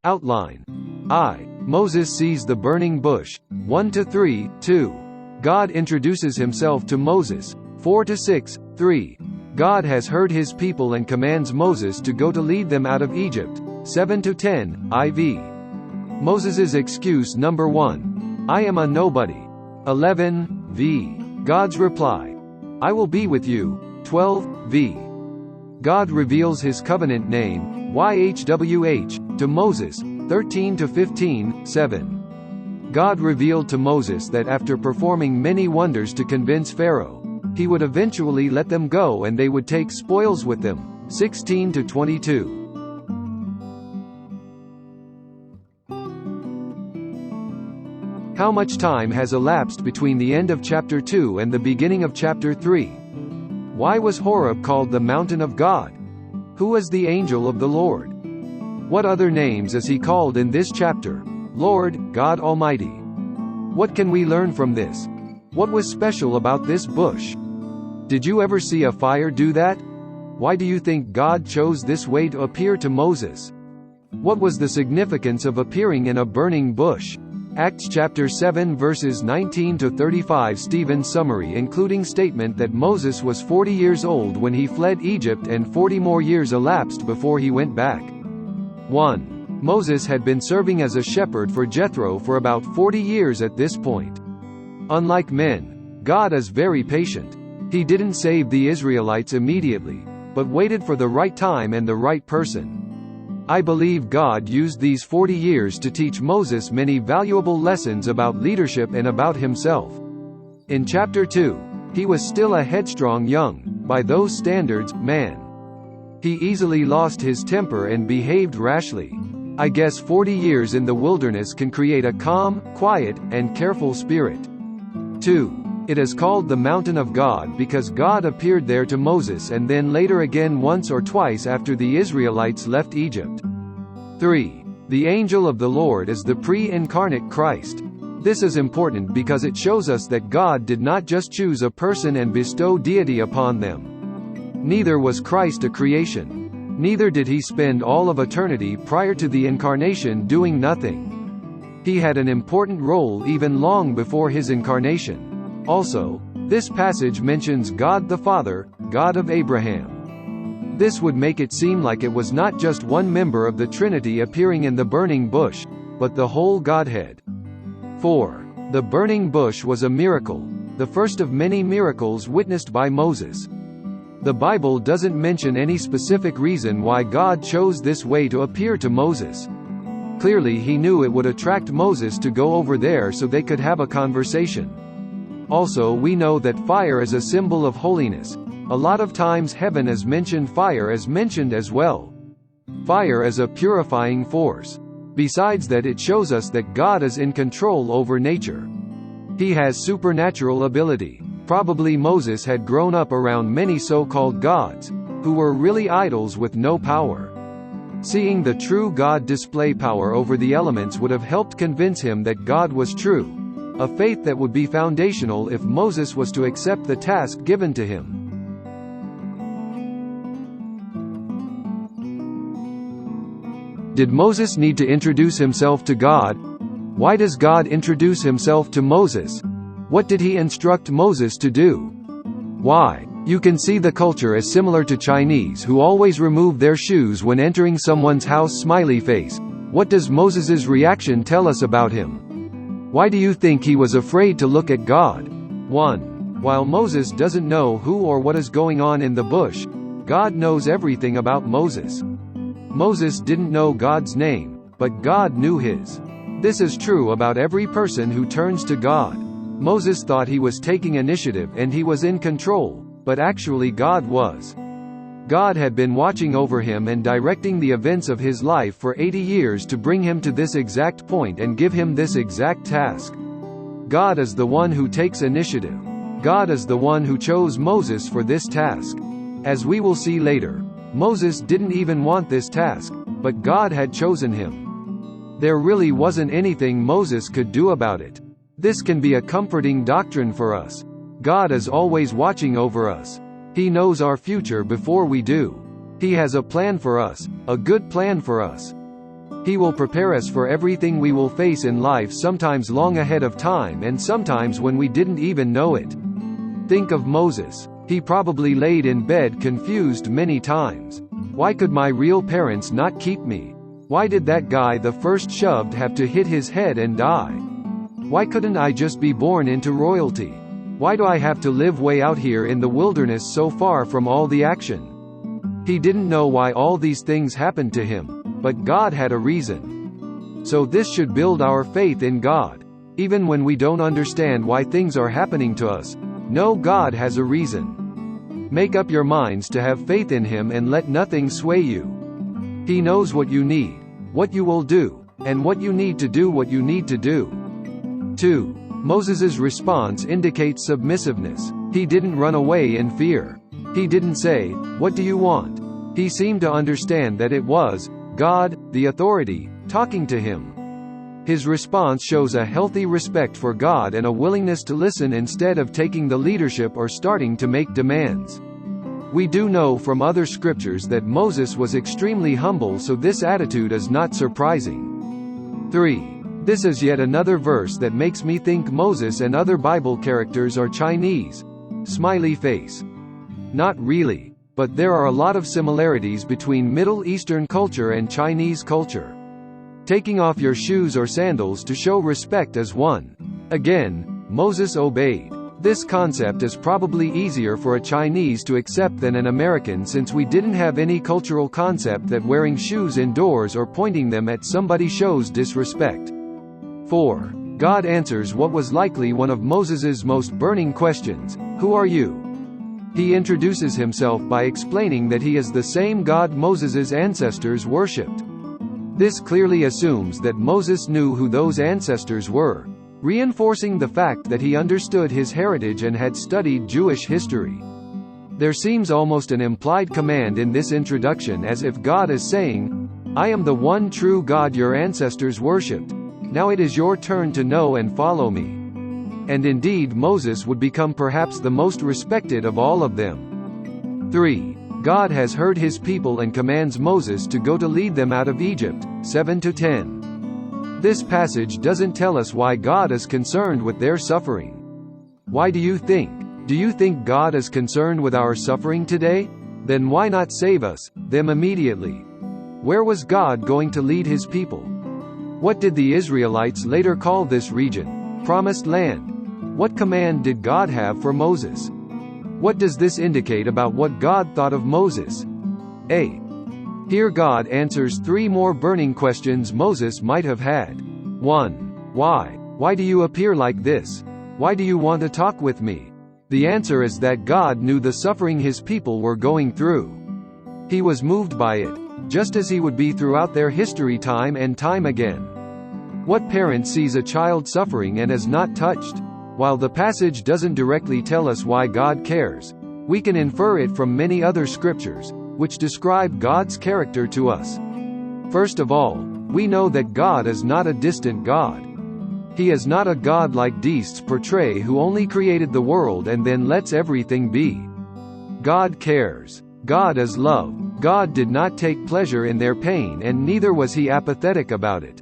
Outline. I. Moses sees the burning bush. 1-3, 2. God introduces himself to Moses. 4-6, 3. God has heard his people and commands Moses to go to lead them out of Egypt. 7-10, IV. Moses's excuse number 1. I am a nobody. 11, v. God's reply. I will be with you. 12, v. God reveals his covenant name, YHWH, to Moses. 13-15, 7. God revealed to Moses that after performing many wonders to convince Pharaoh, he would eventually let them go and they would take spoils with them. 16-22. How much time has elapsed between the end of chapter 2 and the beginning of chapter 3? Why was Horeb called the mountain of God? Who is the angel of the Lord? What other names is he called in this chapter? Lord, God Almighty. What can we learn from this? What was special about this bush? Did you ever see a fire do that? Why do you think God chose this way to appear to Moses? What was the significance of appearing in a burning bush? Acts chapter 7 verses 19-35. Stephen's summary including statement that Moses was 40 years old when he fled Egypt and 40 more years elapsed before he went back. 1. Moses had been serving as a shepherd for Jethro for about 40 years at this point. Unlike men, God is very patient. He didn't save the Israelites immediately, but waited for the right time and the right person. I believe God used these 40 years to teach Moses many valuable lessons about leadership and about himself. In chapter 2, he was still a headstrong young, by those standards, man. He easily lost his temper and behaved rashly. I guess 40 years in the wilderness can create a calm, quiet, and careful spirit. 2. It is called the mountain of God because God appeared there to Moses and then later again once or twice after the Israelites left Egypt. 3. The angel of the Lord is the pre-incarnate Christ. This is important because it shows us that God did not just choose a person and bestow deity upon them. Neither was Christ a creation. Neither did he spend all of eternity prior to the incarnation doing nothing. He had an important role even long before his incarnation. Also, this passage mentions God the Father, God of Abraham. This would make it seem like it was not just one member of the Trinity appearing in the burning bush, but the whole Godhead. 4. The burning bush was a miracle, the first of many miracles witnessed by Moses. The Bible doesn't mention any specific reason why God chose this way to appear to Moses. Clearly he knew it would attract Moses to go over there so they could have a conversation. Also we know that fire is a symbol of holiness. A lot of times heaven is mentioned, fire is mentioned as well. Fire is a purifying force. Besides that, it shows us that God is in control over nature. He has supernatural ability. Probably Moses had grown up around many so-called gods, who were really idols with no power. Seeing the true God display power over the elements would have helped convince him that God was true, a faith that would be foundational if Moses was to accept the task given to him. Did Moses need to introduce himself to God? Why does God introduce himself to Moses? What did he instruct Moses to do? Why? You can see the culture as similar to Chinese who always remove their shoes when entering someone's house. Smiley face. What does Moses's reaction tell us about him? Why do you think he was afraid to look at God? 1. While Moses doesn't know who or what is going on in the bush, God knows everything about Moses. Moses didn't know God's name, but God knew his. This is true about every person who turns to God. Moses thought he was taking initiative and he was in control, but actually God was. God had been watching over him and directing the events of his life for 80 years to bring him to this exact point and give him this exact task. God is the one who takes initiative. God is the one who chose Moses for this task. As we will see later, Moses didn't even want this task, but God had chosen him. There really wasn't anything Moses could do about it. This can be a comforting doctrine for us. God is always watching over us. He knows our future before we do. He has a plan for us, a good plan for us. He will prepare us for everything we will face in life, sometimes long ahead of time and sometimes when we didn't even know it. Think of Moses. He probably laid in bed confused many times. Why could my real parents not keep me? Why did that guy the first shoved have to hit his head and die? Why couldn't I just be born into royalty? Why do I have to live way out here in the wilderness so far from all the action? He didn't know why all these things happened to him, but God had a reason. So this should build our faith in God. Even when we don't understand why things are happening to us, know God has a reason. Make up your minds to have faith in Him and let nothing sway you. He knows what you need, what you will do, and what you need to do what you need to do. 2. Moses' response indicates submissiveness. He didn't run away in fear. He didn't say, "What do you want?" He seemed to understand that it was God, the authority, talking to him. His response shows a healthy respect for God and a willingness to listen instead of taking the leadership or starting to make demands. We do know from other scriptures that Moses was extremely humble, so this attitude is not surprising. 3. This is yet another verse that makes me think Moses and other Bible characters are Chinese. Smiley face. Not really, but there are a lot of similarities between Middle Eastern culture and Chinese culture. Taking off your shoes or sandals to show respect is one. Again, Moses obeyed. This concept is probably easier for a Chinese to accept than an American, since we didn't have any cultural concept that wearing shoes indoors or pointing them at somebody shows disrespect. 4. God answers what was likely one of Moses's most burning questions: "Who are you?" He introduces himself by explaining that he is the same God Moses's ancestors worshipped. This clearly assumes that Moses knew who those ancestors were, reinforcing the fact that he understood his heritage and had studied Jewish history. There seems almost an implied command in this introduction, as if God is saying, "I am the one true God your ancestors worshipped. Now it is your turn to know and follow me." And indeed, Moses would become perhaps the most respected of all of them. 3. God has heard his people and commands Moses to go to lead them out of Egypt. 7-10. This passage doesn't tell us why God is concerned with their suffering. Why do you think? Do you think God is concerned with our suffering today? Then why not save us, them immediately? Where was God going to lead his people? What did the Israelites later call this region? Promised Land. What command did God have for Moses? What does this indicate about what God thought of Moses? A. Here God answers 3 more burning questions Moses might have had. 1. Why? Why do you appear like this? Why do you want to talk with me? The answer is that God knew the suffering his people were going through. He was moved by it, just as he would be throughout their history time and time again. What parent sees a child suffering and is not touched? While the passage doesn't directly tell us why God cares, we can infer it from many other scriptures, which describe God's character to us. First of all, we know that God is not a distant God. He is not a God like deists portray, who only created the world and then lets everything be. God cares. God is love. God did not take pleasure in their pain, and neither was he apathetic about it.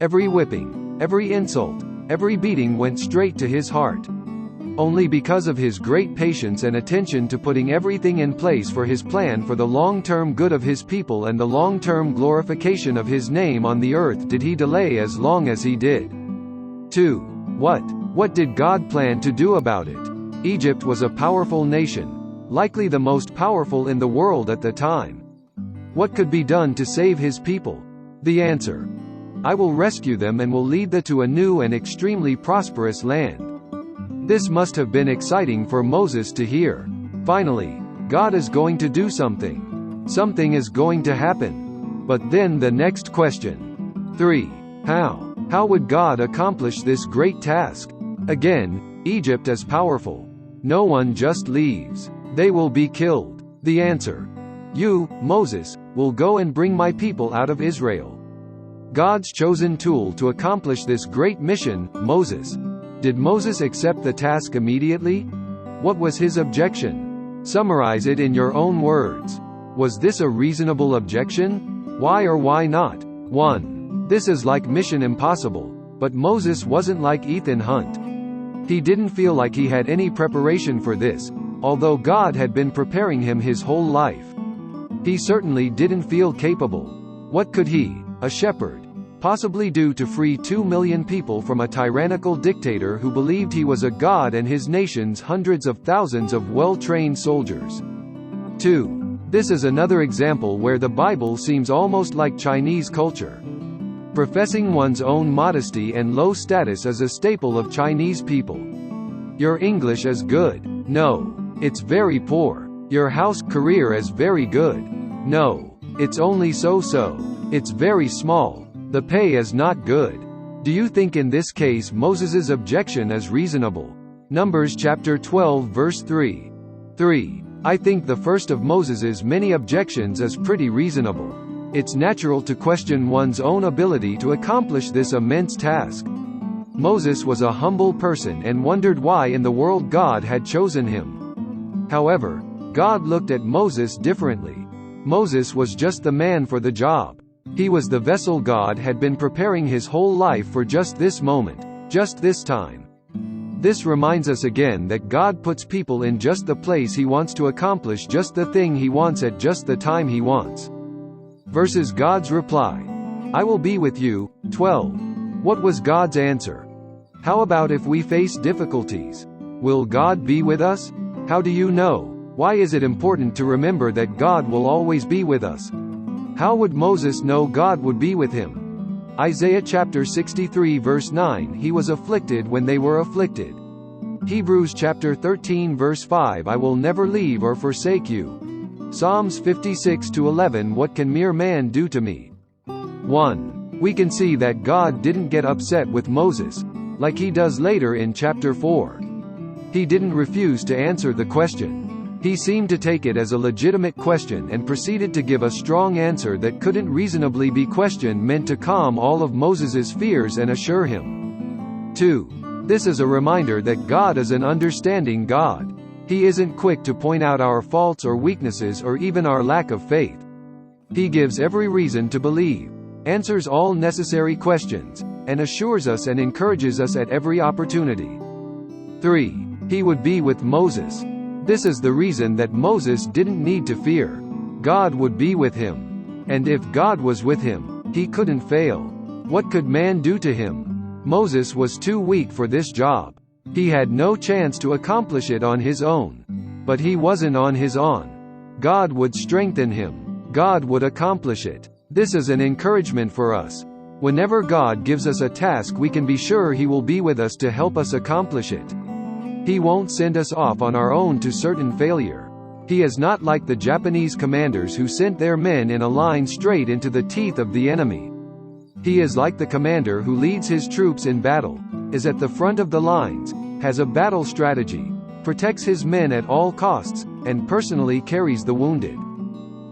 Every whipping, every insult, every beating went straight to his heart. Only because of his great patience and attention to putting everything in place for his plan for the long-term good of his people and the long-term glorification of his name on the earth did he delay as long as he did. 2. What did God plan to do about it? Egypt was a powerful nation, likely the most powerful in the world at the time. What could be done to save his people? The answer: I will rescue them and will lead them to a new and extremely prosperous land. This must have been exciting for Moses to hear. Finally, God is going to do something. Something is going to happen. But then the next question. 3. How? How would God accomplish this great task? Again, Egypt is powerful. No one just leaves. They will be killed. The answer: you, Moses, will go and bring my people out of Israel. God's chosen tool to accomplish this great mission, Moses. Did Moses accept the task immediately? What was his objection? Summarize it in your own words. Was this a reasonable objection? Why or why not? 1. This is like Mission Impossible, but Moses wasn't like Ethan Hunt. He didn't feel like he had any preparation for this, although God had been preparing him his whole life. He certainly didn't feel capable. What could he, a shepherd, possibly do to free 2 million people from a tyrannical dictator who believed he was a god and his nation's hundreds of thousands of well-trained soldiers? 2. This is another example where the Bible seems almost like Chinese culture. Professing one's own modesty and low status is a staple of Chinese people. Your English is good. No, it's very poor. Your house career is very good. No, it's only so-so. It's very small. The pay is not good. Do you think in this case Moses's objection is reasonable? Numbers chapter 12 verse 3. 3. I think the first of Moses's many objections is pretty reasonable. It's natural to question one's own ability to accomplish this immense task. Moses was a humble person and wondered why in the world God had chosen him. However, God looked at Moses differently. Moses was just the man for the job. He was the vessel God had been preparing his whole life for just this moment, just this time. This reminds us again that God puts people in just the place He wants to accomplish just the thing He wants at just the time He wants. Versus God's reply. I will be with you. 12. What was God's answer? How about if we face difficulties? Will God be with us? How do you know? Why is it important to remember that God will always be with us? How would Moses know God would be with him? Isaiah chapter 63 verse 9. He was afflicted when they were afflicted. Hebrews chapter 13 verse 5. I will never leave or forsake you. Psalms 56-11. What can mere man do to me? 1. We can see that God didn't get upset with Moses, like he does later in chapter 4. He didn't refuse to answer the question. He seemed to take it as a legitimate question and proceeded to give a strong answer that couldn't reasonably be questioned, meant to calm all of Moses's fears and assure him. 2. This is a reminder that God is an understanding God. He isn't quick to point out our faults or weaknesses or even our lack of faith. He gives every reason to believe, answers all necessary questions, and assures us and encourages us at every opportunity. 3. He would be with Moses. This is the reason that Moses didn't need to fear. God would be with him. And if God was with him, he couldn't fail. What could man do to him? Moses was too weak for this job. He had no chance to accomplish it on his own. But he wasn't on his own. God would strengthen him. God would accomplish it. This is an encouragement for us. Whenever God gives us a task, we can be sure He will be with us to help us accomplish it. He won't send us off on our own to certain failure. He is not like the Japanese commanders who sent their men in a line straight into the teeth of the enemy. He is like the commander who leads his troops in battle, is at the front of the lines, has a battle strategy, protects his men at all costs, and personally carries the wounded.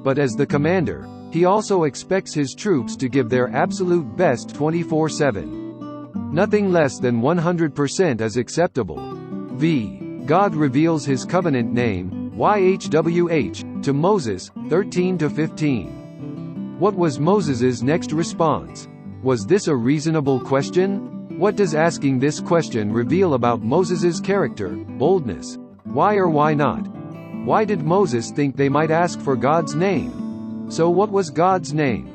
But as the commander, he also expects his troops to give their absolute best 24/7. Nothing less than 100% is acceptable. God reveals His covenant name, YHWH, to Moses, 13-15. What was Moses's next response? Was this a reasonable question? What does asking this question reveal about Moses's character, boldness? Why or why not? Why did Moses think they might ask for God's name? So what was God's name?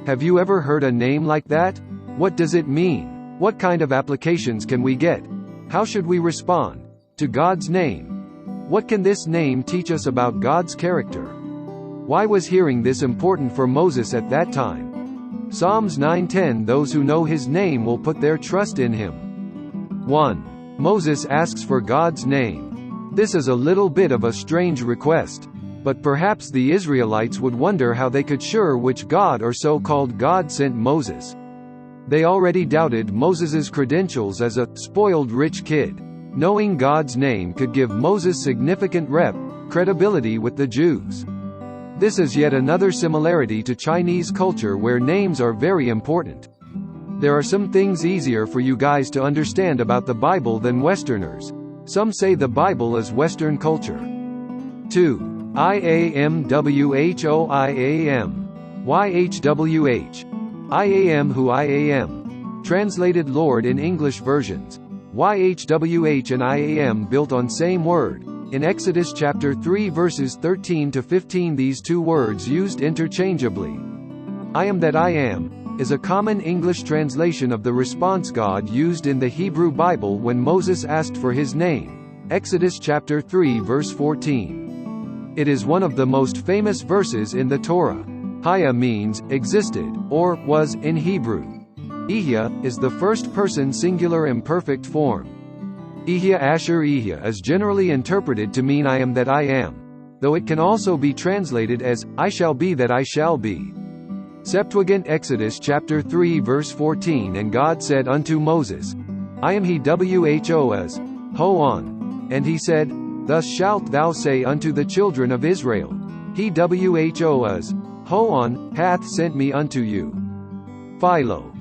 Have you ever heard a name like that? What does it mean? What kind of applications can we get? How should we respond to God's name? What can this name teach us about God's character? Why was hearing this important for Moses at that time? Psalms 9:10. Those who know His name will put their trust in Him. 1. Moses asks for God's name. This is a little bit of a strange request, but perhaps the Israelites would wonder how they could sure which God or so-called God sent Moses. They already doubted Moses's credentials as a spoiled rich kid. Knowing God's name could give Moses significant credibility with the Jews. This is yet another similarity to Chinese culture where names are very important. There are some things easier for you guys to understand about the Bible than Westerners. Some say the Bible is Western culture. 2. IAMWHOIAM. YHWH. I am who I am. Translated Lord in English versions. YHWH and I am built on same word. In Exodus chapter 3 verses 13 to 15, these two words used interchangeably. I am that I am is a common English translation of the response God used in the Hebrew Bible when Moses asked for his name. Exodus chapter 3 verse 14. It is one of the most famous verses in the Torah. Haya means existed, or was in Hebrew. Ihya is the first-person singular imperfect form. Ihya Asher Ihya is generally interpreted to mean I am that I am, though it can also be translated as, I shall be that I shall be. Septuagint Exodus chapter 3 verse 14, and God said unto Moses, I am he who is, ho on. And he said, Thus shalt thou say unto the children of Israel, he who is, ho on, hath sent me unto you. Philo.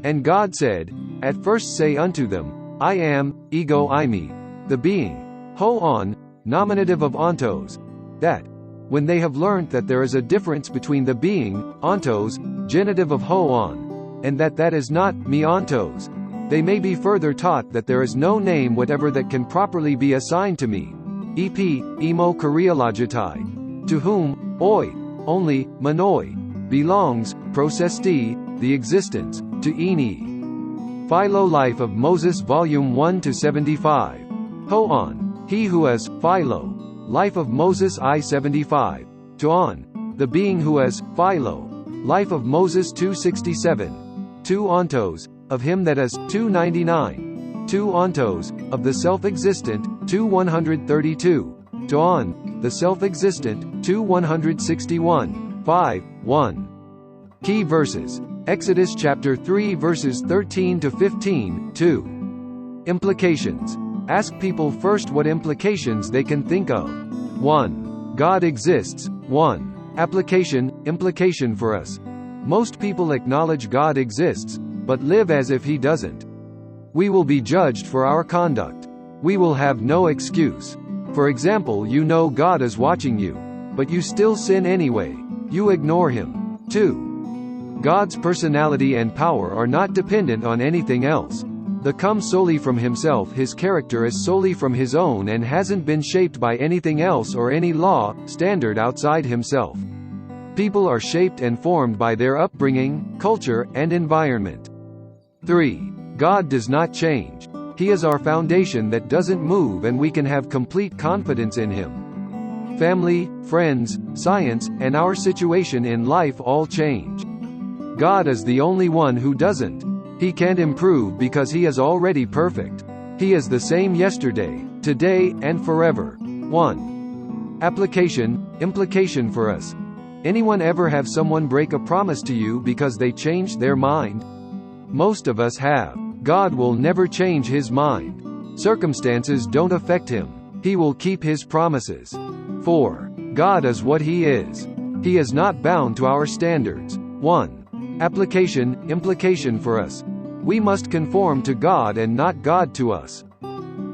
And God said, At first say unto them, I am, ego eimi, the being, ho on, nominative of ontos, that, when they have learnt that there is a difference between the being, ontos, genitive of ho on, and that is not, me ontos, they may be further taught that there is no name whatever that can properly be assigned to me, ep, emo kareologitai, to whom, oi, only, manoi, belongs, prosesti, the existence, to eni. Philo Life of Moses Volume 1 to 75. Ho on, he who is, Philo. Life of Moses I 75. To on, the being who is, Philo. Life of Moses 267. 2 ontos, of him that is, 299. 2 ontos, of the self-existent, 2 132. To on, the self-existent, 2 161. 5, 1. Key verses. Exodus chapter 3 verses 13 to 15, 2. Implications. Ask people first what implications they can think of. 1. God exists. 1. Application, implication for us. Most people acknowledge God exists, but live as if he doesn't. We will be judged for our conduct. We will have no excuse. For example, you know God is watching you, but you still sin anyway. You ignore him. 2. God's personality and power are not dependent on anything else. They come solely from himself. His character is solely from his own and hasn't been shaped by anything else or any law, standard outside himself. People are shaped and formed by their upbringing, culture, and environment. 3. God does not change. He is our foundation that doesn't move, and we can have complete confidence in him. Family, friends, science, and our situation in life all change. God is the only one who doesn't. He can't improve because he is already perfect. He is the same yesterday, today, and forever. 1. Application, implication for us. Anyone ever have someone break a promise to you because they changed their mind? Most of us have. God will never change his mind. Circumstances don't affect him. He will keep his promises. 4. God is what he is. He is not bound to our standards. 1. Application, implication for us. We must conform to God and not God to us.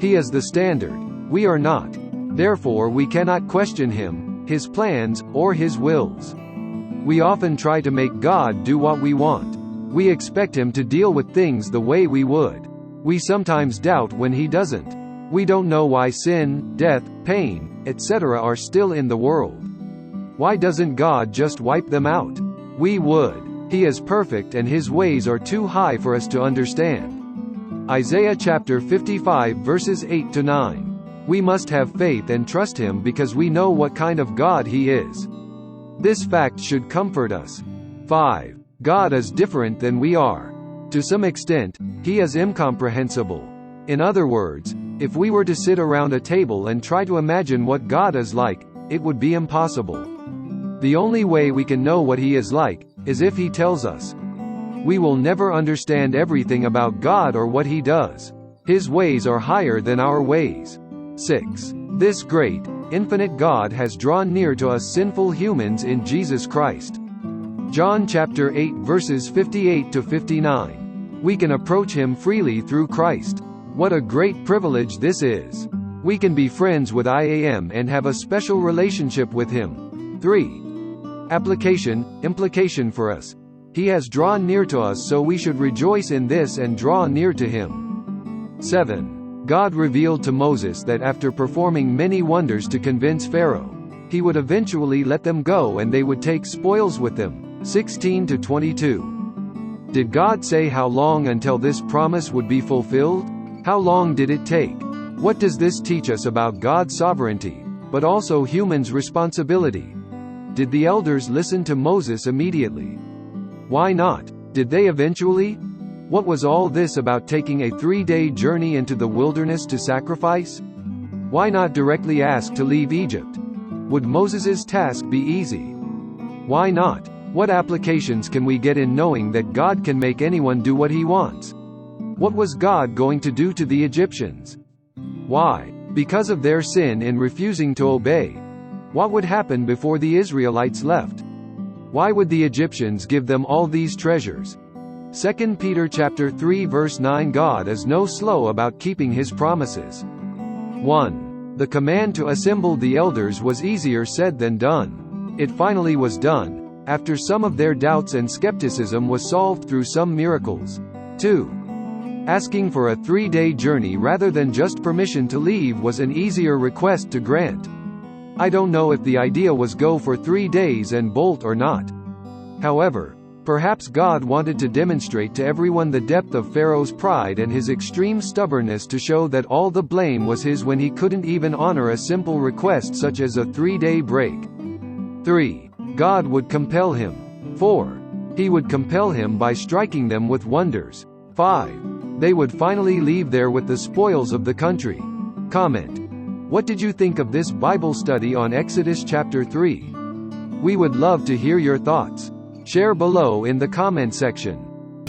He is the standard. We are not. Therefore we cannot question him, his plans, or his wills. We often try to make God do what we want. We expect him to deal with things the way we would. We sometimes doubt when he doesn't. We don't know why sin, death, pain, etc. are still in the world. Why doesn't God just wipe them out? We would. He is perfect and his ways are too high for us to understand. Isaiah chapter 55 verses 8 to 9. We must have faith and trust him because we know what kind of God he is. This fact should comfort us. 5. God is different than we are. To some extent, he is incomprehensible. In other words, if we were to sit around a table and try to imagine what God is like, it would be impossible. The only way we can know what he is like is if he tells us. We will never understand everything about God or what he does. His ways are higher than our ways. 6. This great, infinite God has drawn near to us sinful humans in Jesus Christ. John chapter 8 verses 58 to 59. We can approach him freely through Christ. What a great privilege this is. We can be friends with I am and have a special relationship with him. 3. Application, implication for us. He has drawn near to us, so we should rejoice in this and draw near to him. 7. God revealed to Moses that after performing many wonders to convince Pharaoh, he would eventually let them go and they would take spoils with them. 16-22. Did God say how long until this promise would be fulfilled? How long did it take? What does this teach us about God's sovereignty, but also humans' responsibility? Did the elders listen to Moses immediately? Why not? Did they eventually? What was all this about taking a 3-day journey into the wilderness to sacrifice? Why not directly ask to leave Egypt? Would Moses' task be easy? Why not? What applications can we get in knowing that God can make anyone do what he wants? What was God going to do to the Egyptians? Why? Because of their sin in refusing to obey. What would happen before the Israelites left? Why would the Egyptians give them all these treasures? 2 Peter chapter 3 verse 9. God is no slow about keeping his promises. 1. The command to assemble the elders was easier said than done. It finally was done, after some of their doubts and skepticism was solved through some miracles. 2. Asking for a 3-day journey rather than just permission to leave was an easier request to grant. I don't know if the idea was go for 3 days and bolt or not. However, perhaps God wanted to demonstrate to everyone the depth of Pharaoh's pride and his extreme stubbornness to show that all the blame was his when he couldn't even honor a simple request such as a 3-day break. 3. God would compel him. 4. He would compel him by striking them with wonders. 5. They would finally leave there with the spoils of the country. Comment. What did you think of this Bible study on Exodus chapter 3? We would love to hear your thoughts. Share below in the comment section.